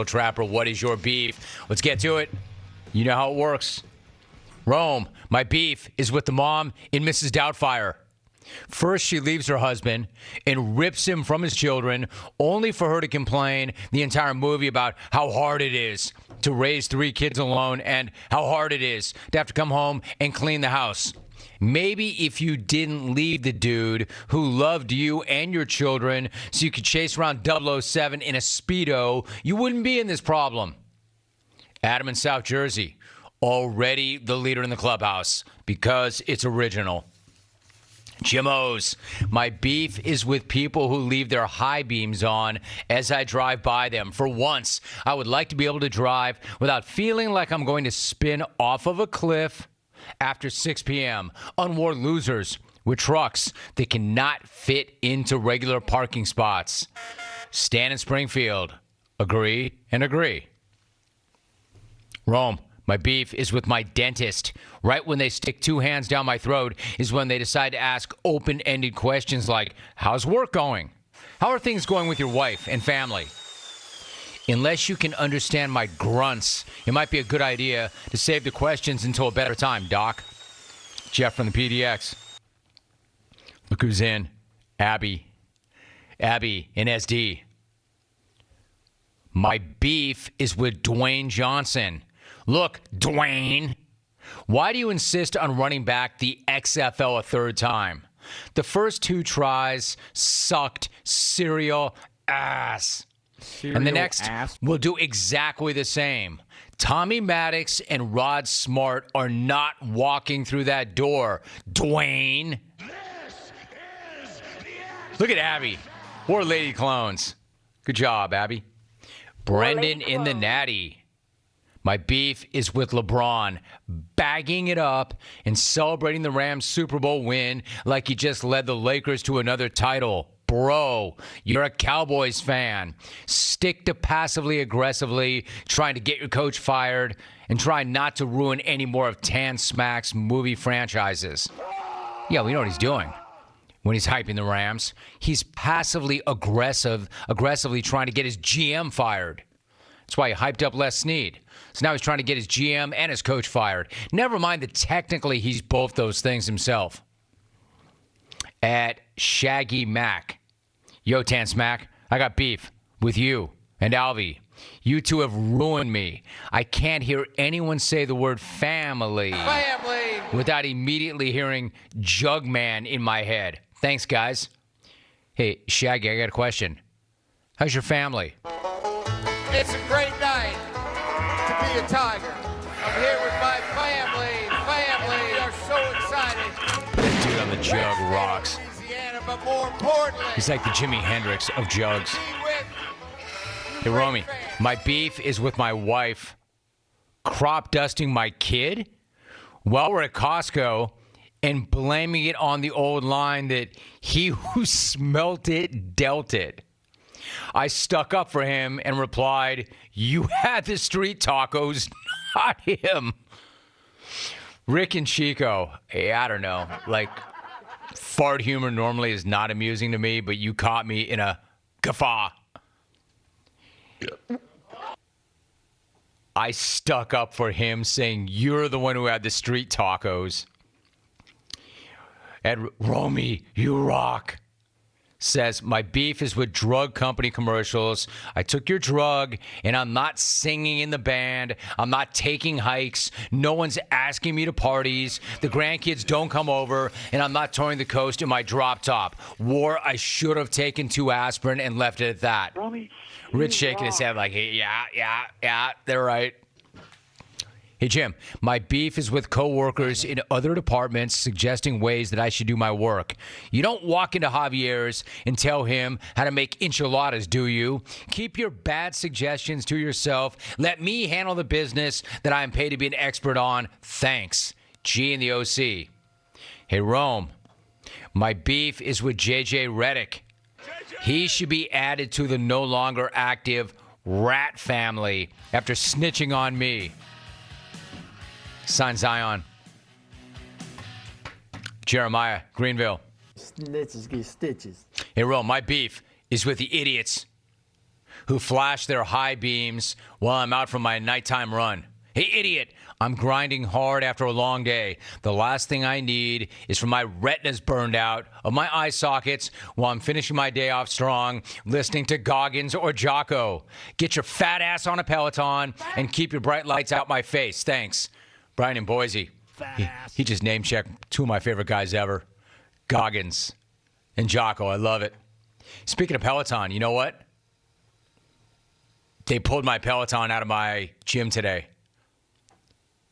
Trapper, what is your beef? Let's get to it. You know how it works. Rome, my beef is with the mom in Mrs. Doubtfire. First, she leaves her husband and rips him from his children, only for her to complain the entire movie about how hard it is to raise 3 kids alone and how hard it is to have to come home and clean the house. Maybe if you didn't leave the dude who loved you and your children so you could chase around 007 in a Speedo, you wouldn't be in this problem. Adam in South Jersey, already the leader in the clubhouse because it's original. Jim O's, my beef is with people who leave their high beams on as I drive by them. For once, I would like to be able to drive without feeling like I'm going to spin off of a cliff after 6 p.m. Unwarned losers with trucks that cannot fit into regular parking spots. Stan in Springfield, agree and agree. Rome, my beef is with my dentist. Right when they stick 2 hands down my throat is when they decide to ask open-ended questions like, how's work going? How are things going with your wife and family? Unless you can understand my grunts, it might be a good idea to save the questions until a better time, Doc. Jeff from the PDX. Look who's in. Abbey. Abbey in SD. My beef is with Dwayne Johnson. Look, Dwayne, why do you insist on running back the XFL a 3rd time? The first 2 tries sucked serial ass. And the next will do exactly the same. Tommy Maddox and Rod Smart are not walking through that door, Dwayne. Look at Abbey. Poor lady clones. Good job, Abbey. Brendan in the Natty. My beef is with LeBron, bagging it up and celebrating the Rams Super Bowl win like he just led the Lakers to another title. Bro, you're a Cowboys fan. Stick to passively aggressively trying to get your coach fired and try not to ruin any more of Tan Smack's movie franchises. Yeah, we know what he's doing when he's hyping the Rams. He's passively aggressively trying to get his GM fired. That's why he hyped up Les Snead. So now he's trying to get his GM and his coach fired. Never mind that technically he's both those things himself. At Shaggy Mack. Yo, Tan Smack, I got beef with you and Alvin. You two have ruined me. I can't hear anyone say the word family without immediately hearing Jugman in my head. Thanks, guys. Hey, Shaggy, I got a question. How's your family? It's a great night to be a Tiger. I'm here with my family. We are so excited. That dude on the jug rocks. Louisiana, but more importantly, he's like the Jimi Hendrix of jugs. Hey, Romey, my beef is with my wife crop dusting my kid while we're at Costco and blaming it on the old line that he who smelt it dealt it. I stuck up for him and replied, you had the street tacos, not him. Rick and Chico, hey, I don't know, like fart humor normally is not amusing to me, but you caught me in a guffaw. I stuck up for him saying, you're the one who had the street tacos. And Romey, you rock. Says, my beef is with drug company commercials. I took your drug, and I'm not singing in the band. I'm not taking hikes. No one's asking me to parties. The grandkids don't come over, and I'm not touring the coast in my drop top. I should have taken 2 aspirin and left it at that. Rich shaking his head like, hey, yeah, they're right. Hey, Jim, my beef is with coworkers in other departments suggesting ways that I should do my work. You don't walk into Javier's and tell him how to make enchiladas, do you? Keep your bad suggestions to yourself. Let me handle the business that I am paid to be an expert on. Thanks. G in the OC. Hey, Rome, my beef is with JJ Redick. He should be added to the no longer active rat family after snitching on me. Sign Zion. Jerimiah, Greenville. Snitches get stitches. Hey, Ro, my beef is with the idiots who flash their high beams while I'm out for my nighttime run. Hey, idiot, I'm grinding hard after a long day. The last thing I need is for my retinas burned out of my eye sockets while I'm finishing my day off strong, listening to Goggins or Jocko. Get your fat ass on a Peloton and keep your bright lights out my face. Thanks. Brian in Boise. He just name-checked two of my favorite guys ever. Goggins and Jocko. I love it. Speaking of Peloton, you know what? They pulled my Peloton out of my gym today.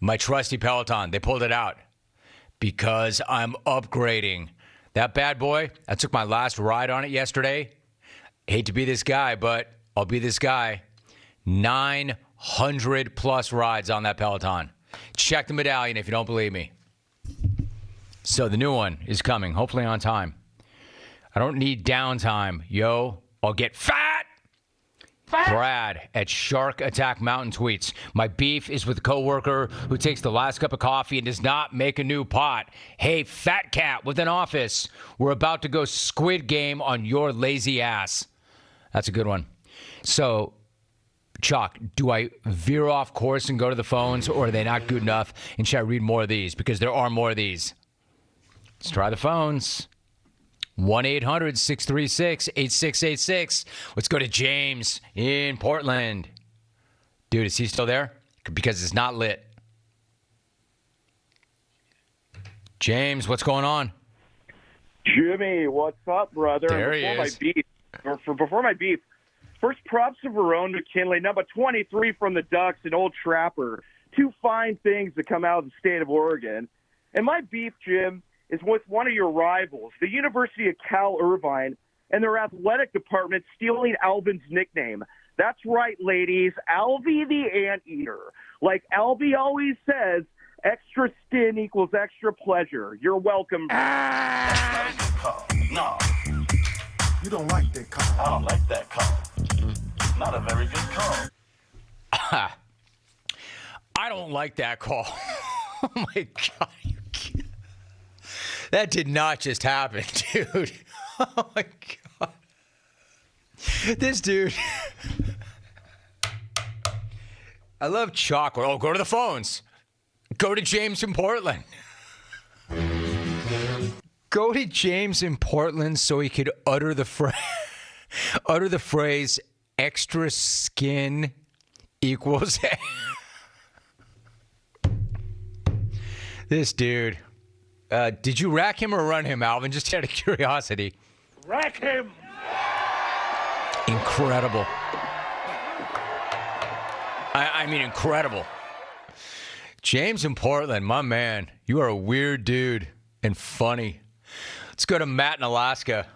My trusty Peloton, they pulled it out because I'm upgrading. That bad boy, I took my last ride on it yesterday. Hate to be this guy, but I'll be this guy. 900 plus rides on that Peloton. Check the medallion if you don't believe me. So the new one is coming, hopefully on time. I don't need downtime, yo. I'll get fat. Brad at Shark Attack Mountain tweets, my beef is with a coworker who takes the last cup of coffee and does not make a new pot. Hey, fat cat with an office. We're about to go Squid Game on your lazy ass. That's a good one. So, Chuck, do I veer off course and go to the phones, or are they not good enough? And should I read more of these? Because there are more of these. Let's try the phones. 1-800-636-8686. Let's go to James in Portland. Dude, is he still there? Because it's not lit. James, what's going on? Jimmy, what's up, brother? There he is. Before my beef, first props to Verone McKinley, number 23 from the Ducks, and Old Trapper. Two fine things that come out of the state of Oregon. And my beef, Jim, is with one of your rivals, the University of Cal Irvine, and their athletic department stealing Alvin's nickname. That's right, ladies. Alvin the Anteater. Like Albie always says, extra skin equals extra pleasure. You're welcome. That's not a good call. No. You don't like that call. I don't like that call. Not a very good call. I don't like that call. Oh, my God. That did not just happen, dude. Oh, my God. This dude. I love chocolate. Oh, go to the phones. Go to James in Portland. Go to James in Portland so he could utter the phrase extra skin equals. This dude. Did you rack him or run him, Alvin? Just out of curiosity. Rack him! Incredible. I mean, incredible. James in Portland, my man. You are a weird dude and funny. Let's go to Matt in Alaska.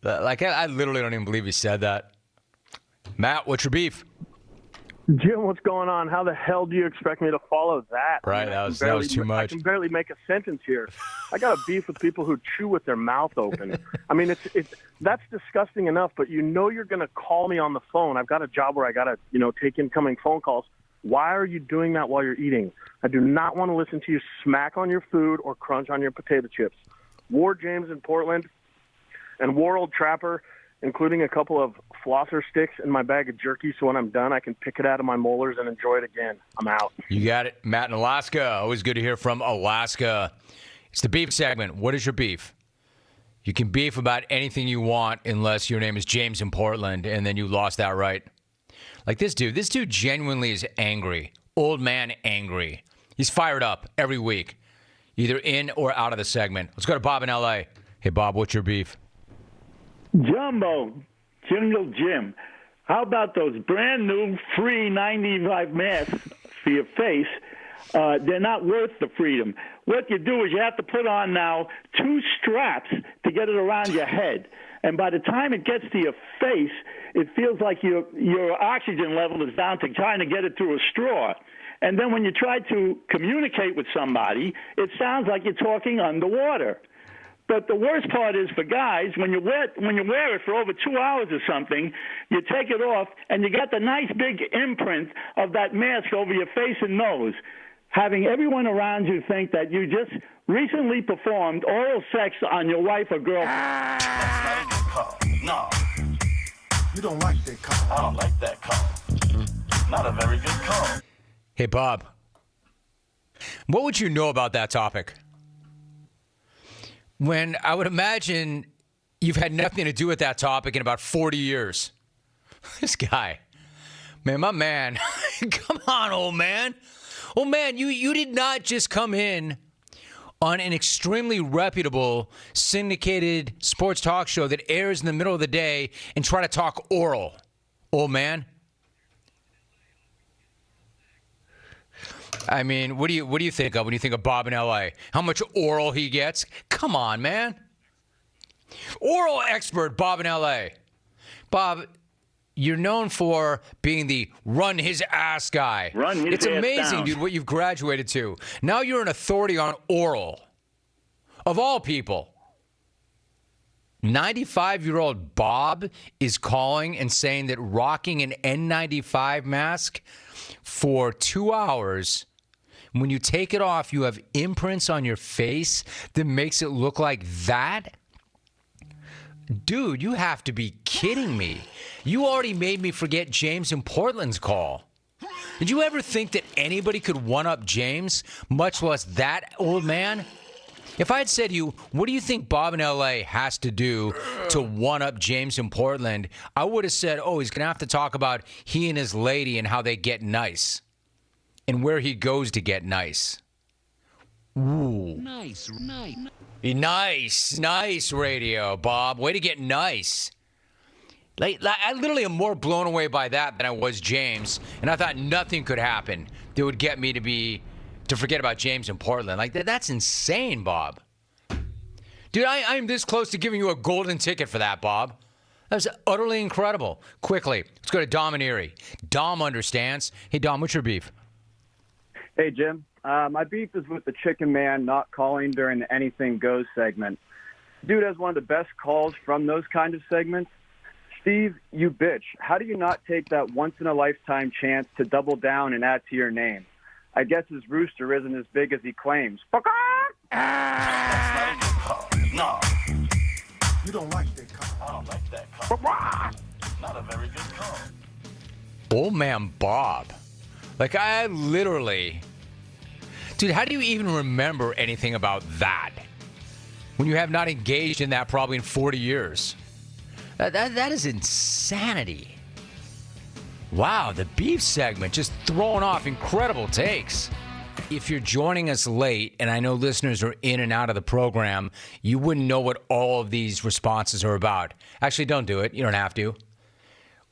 I literally don't even believe he said that. Matt, what's your beef? Jim, what's going on? How the hell do you expect me to follow that? Right, that was too much. I can barely make a sentence here. I got a beef with people who chew with their mouth open. I mean, that's disgusting enough, but you know you're going to call me on the phone. I've got a job where I got to, take incoming phone calls. Why are you doing that while you're eating? I do not want to listen to you smack on your food or crunch on your potato chips. War James in Portland and War Old Trapper, including a couple of flosser sticks in my bag of jerky, so when I'm done, I can pick it out of my molars and enjoy it again. I'm out. You got it. Matt in Alaska. Always good to hear from Alaska. It's the beef segment. What is your beef? You can beef about anything you want unless your name is James in Portland, and then you lost that right. Like this dude. This dude genuinely is angry. Old man angry. He's fired up every week, either in or out of the segment. Let's go to Bob in L.A. Hey, Bob, what's your beef? Jumbo, Jungle Jim, how about those brand new free 95 masks for your face? They're not worth the freedom. What you do is you have to put on now 2 straps to get it around your head. And by the time it gets to your face, it feels like your oxygen level is down to trying to get it through a straw. And then when you try to communicate with somebody, it sounds like you're talking underwater. But the worst part is for guys, when you wear it for over 2 hours or something, you take it off, and you got the nice big imprint of that mask over your face and nose, having everyone around you think that you just recently performed oral sex on your wife or girlfriend. That's not a good call. No. You don't like that call. I don't like that call. Not a very good call. Hey, Bob. What would you know about that topic? When I would imagine you've had nothing to do with that topic in about 40 years. This guy. Man, my man. Come on, old man. Old man, you did not just come in on an extremely reputable, syndicated sports talk show that airs in the middle of the day and try to talk oral. Old man. I mean, what do you think of when you think of Bob in L.A.? How much oral he gets? Come on, man. Oral expert, Bob in L.A. Bob, you're known for being the run his ass guy. It's amazing, dude, what you've graduated to. Now you're an authority on oral. Of all people. 95-year-old Bob is calling and saying that rocking an N95 mask for 2 hours, when you take it off, you have imprints on your face that makes it look like that? Dude, you have to be kidding me. You already made me forget James in Portland's call. Did you ever think that anybody could one-up James, much less that old man? If I had said to you, what do you think Bob in L.A. has to do to one-up James in Portland, I would have said, oh, he's going to have to talk about he and his lady and how they get nice and where he goes to get nice. Ooh. Nice radio, Bob. Way to get nice. Like, I literally am more blown away by that than I was James, and I thought nothing could happen that would get me to forget about James in Portland. Like, that's insane, Bob. Dude, I'm this close to giving you a golden ticket for that, Bob. That was utterly incredible. Quickly, let's go to Dom in Erie. Dom understands. Hey, Dom, what's your beef? Hey, Jim. My beef is with the chicken man not calling during the Anything Goes segment. Dude has one of the best calls from those kind of segments. Steve, you bitch. How do you not take that once-in-a-lifetime chance to double down and add to your name? I guess his rooster isn't as big as he claims. No. You don't like that call. I don't like that call. Not a very good call. Old man Bob. Like, I literally... Dude, how do you even remember anything about that when you have not engaged in that probably in 40 years? That is insanity. Wow, the beef segment just throwing off incredible takes. If you're joining us late, and I know listeners are in and out of the program, you wouldn't know what all of these responses are about. Actually, don't do it. You don't have to.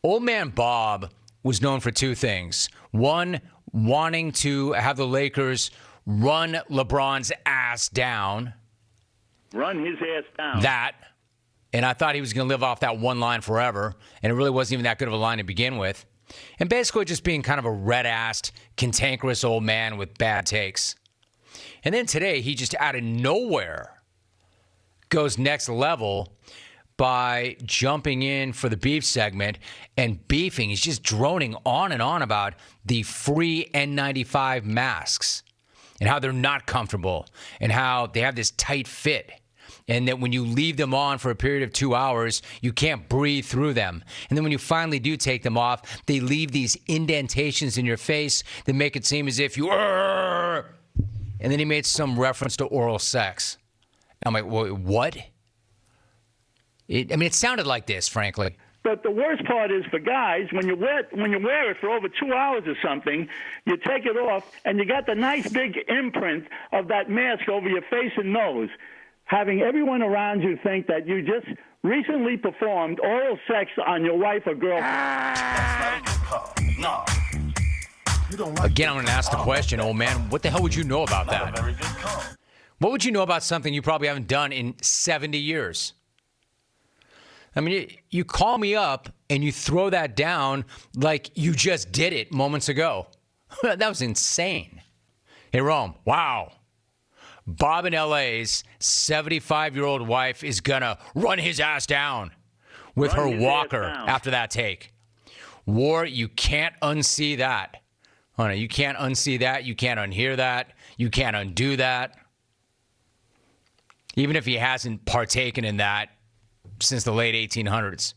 Old man Bob was known for two things. One, wanting to have the Lakers run LeBron's ass down. Run his ass down. That. And I thought he was going to live off that one line forever. And it really wasn't even that good of a line to begin with. And basically just being kind of a red-assed, cantankerous old man with bad takes. And then today, he just out of nowhere goes next level by jumping in for the beef segment and beefing. He's just droning on and on about the free N95 masks and how they're not comfortable and how they have this tight fit. And that when you leave them on for a period of 2 hours, you can't breathe through them. And then when you finally do take them off, they leave these indentations in your face that make it seem as if you... And then he made some reference to oral sex. I'm like, what? It sounded like this, frankly. But the worst part is for guys, when you wear it for over 2 hours or something, you take it off, and you got the nice big imprint of that mask over your face and nose, having everyone around you think that you just recently performed oral sex on your wife or girlfriend. No. You don't like Again, I'm going to ask the question, old man, what the hell would you know about that? Not a very good call. What would you know about something you probably haven't done in 70 years? I mean, you call me up and you throw that down like you just did it moments ago. That was insane. Hey, Rome, wow. Bob in L.A.'s 75-year-old wife is going to run his ass down with her walker after that take. War, you can't unsee that. Oh, no, you can't unsee that. You can't unhear that. You can't undo that. Even if he hasn't partaken in that since the late 1800s.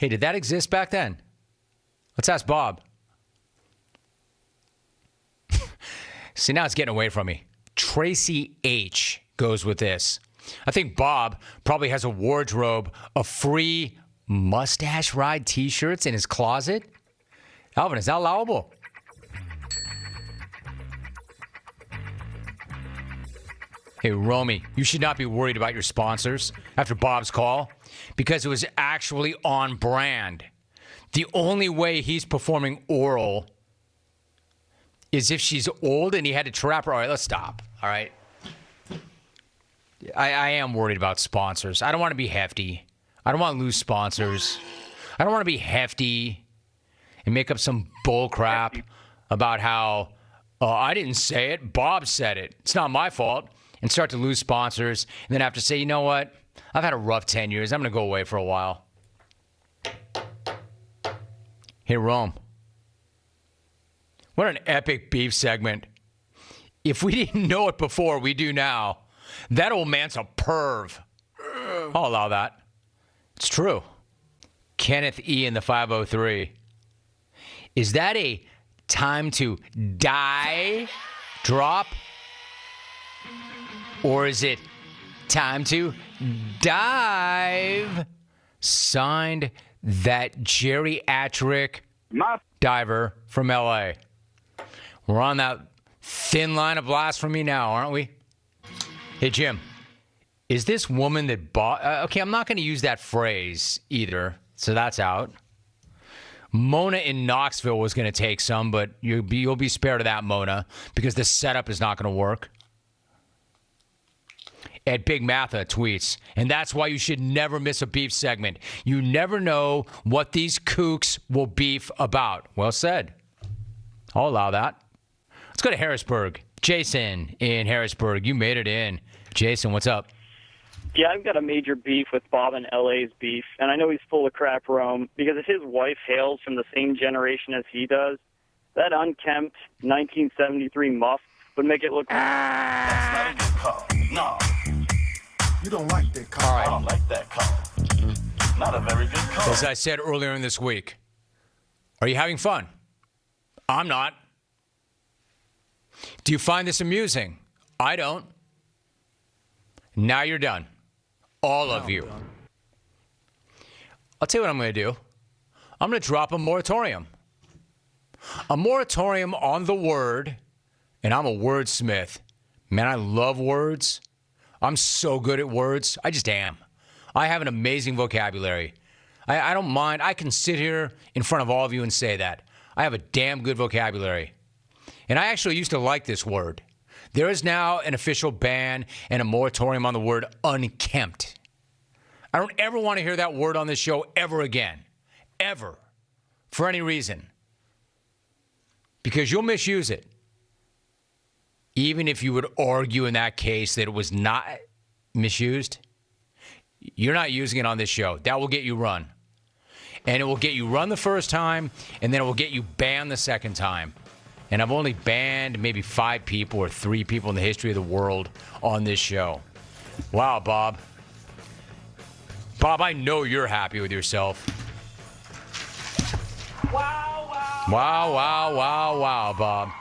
Hey, did that exist back then? Let's ask Bob. See, now it's getting away from me. Tracy H. goes with this. I think Bob probably has a wardrobe of free mustache ride t-shirts in his closet. Alvin, is that allowable? Hey, Romey, you should not be worried about your sponsors after Bob's call because it was actually on brand. The only way he's performing oral is if she's old and he had to trap her. All right, let's stop. All right. I am worried about sponsors. I don't want to be hefty. I don't want to lose sponsors. I don't want to be hefty and make up some bull crap about how I didn't say it. Bob said it. It's not my fault. And start to lose sponsors and then have to say, you know what? I've had a rough 10 years. I'm going to go away for a while. Hey, Rome. What an epic beef segment. If we didn't know it before, we do now. That old man's a perv. I'll allow that. It's true. Kenneth E. in the 503. Is that a time to die drop? Or is it time to dive? Signed, that geriatric diver from L.A. We're on that thin line of blasphemy now, aren't we? Hey, Jim, is this woman that bought... okay, I'm not going to use that phrase either, so that's out. Mona in Knoxville was going to take some, but you'll be spared of that, Mona, because the setup is not going to work. Ed Big Matha tweets, and that's why you should never miss a beef segment. You never know what these kooks will beef about. Well said. I'll allow that. Let's go to Harrisburg. Jason in Harrisburg. You made it in. Jason, what's up? Yeah, I've got a major beef with Bob and LA's beef, and I know he's full of crap, Rome, because if his wife hails from the same generation as he does, that unkempt 1973 muff would make it look... That's not a good call. No. You don't like that call. All right. I don't like that call. Not a very good call. As I said earlier in this week, are you having fun? I'm not. Do you find this amusing? I don't. Now you're done. All of you. I'll tell you what I'm going to do. I'm going to drop a moratorium. A moratorium on the word, and I'm a wordsmith. Man, I love words. I'm so good at words. I just am. I have an amazing vocabulary. I don't mind. I can sit here in front of all of you and say that. I have a damn good vocabulary. And I actually used to like this word. There is now an official ban and a moratorium on the word unkempt. I don't ever want to hear that word on this show ever again. Ever. For any reason. Because you'll misuse it. Even if you would argue in that case that it was not misused, you're not using it on this show. That will get you run. And it will get you run the first time, and then it will get you banned the second time. And I've only banned maybe 5 people or 3 people in the history of the world on this show. Wow, Bob. Bob, I know you're happy with yourself. Wow, Bob.